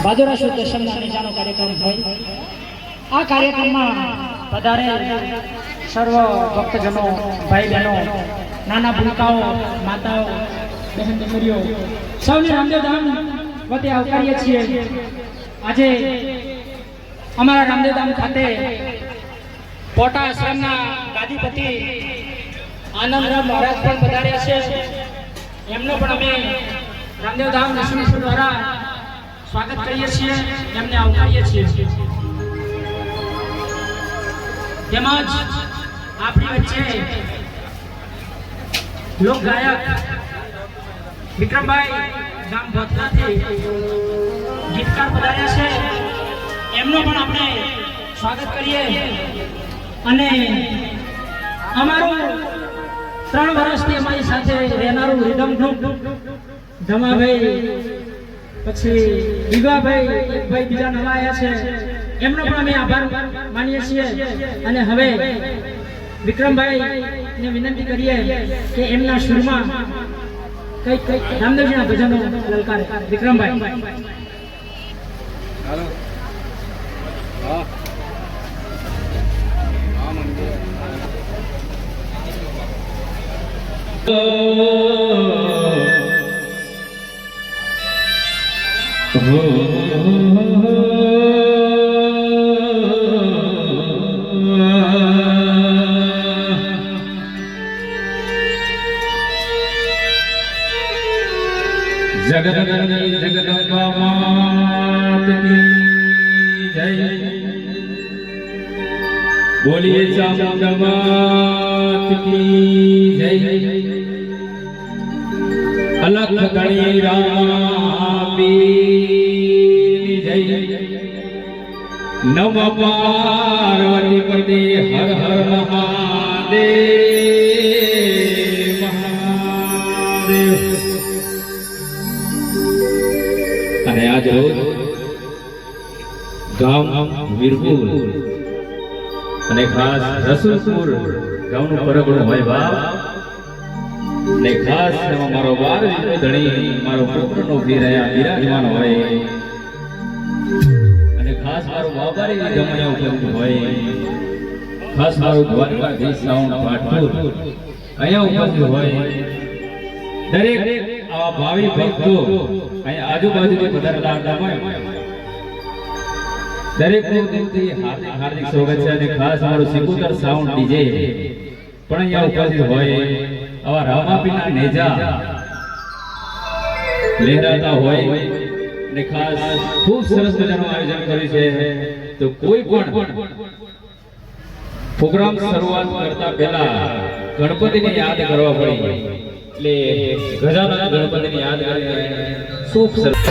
ભાદરવા સુદ દશમના નીચાનો કાર્યક્રમ હોય આ કાર્યક્રમમાં પધારે સર્વ ભક્તજનો ભાઈ બહેનો નાના ભૂલકાઓ માતાઓ બહેન દીકરીઓ સૌને રામદેવધામ વતી આવકારીએ છીએ। આજે અમારા રામદેવધામ ખાતે પોટા આશ્રમના ગાદીપતિ આનંદરામ મહારાજ પણ પધાર્યા છે। એમનો પણ અમે રામદેવધામ નરસિંહ દ્વારા સ્વાગત કરીએ છીએ, એમને આવકારીએ છીએ। તેમજ આપણી વચ્ચે લોક ગાયક વિક્રમભાઈ ગામ ભોતરાથી ગીતકાર પધાર્યા છે, એમનો પણ આપણે સ્વાગત કરીએ। અને અમારું 3 વર્ષથી અમારી સાથે રહેનારું રીધમ ગ્રુપ ધમાભાઈ, પછી દીવાભાઈ, એક ભાઈ બીજા નવા આવ્યા છે, એમનો પણ અમે આભાર માનીએ છીએ। અને હવે વિક્રમભાઈ ને વિનંતી કરીએ કે એમના સુરમાં કઈ રામદેવજીના ભજનો લલકારે। વિક્રમભાઈ હાલો। હા जगदगनी जगदम्बा मात की जय। बोलिए चामुंडा मात की जय। अलख गणी रामी जय। नम पार्वती पति हर हर महादेव महादेव। અને આજ રોજ ગામ વીરપુર અને ખાસ રસુલપુર ગામનું પરગણું હોય બાપ, અને ખાસ એમાં મારો બાર ધણી મારો પુત્રનો વીરયા બિરાજમાન હોય, અને ખાસ મારો બાબારી જમણ્યા ઉપર હોય, ખાસ મારો દ્વારકાધીશ સાઉન્ડ પાટપુર અહીંયા ઉપસ્થિત હોય। દરેક આવા ભાવિ ભક્તો અહીંયા આજુબાજુથી પધારેલા હોય, દરેકનું દિલથી હાર્દિક હાર્દિક સ્વાગત છે। અને ખાસ મારું સિકુતર સાઉન્ડ ડીજે પણ અહીંયા ઉપસ્થિત હોય, આવા રામાપીના નેજા લહેરાતા હોય, અને ખાસ ખૂબ સરસ મજાનું આયોજન કર્યું છે। તો કોઈ પણ પ્રોગ્રામ શરૂઆત કરતા પહેલા ગણપતિને યાદ કરવા પડે, એટલે ગજાનન ગણપતિને યાદ કરીને ખૂબ સરસ।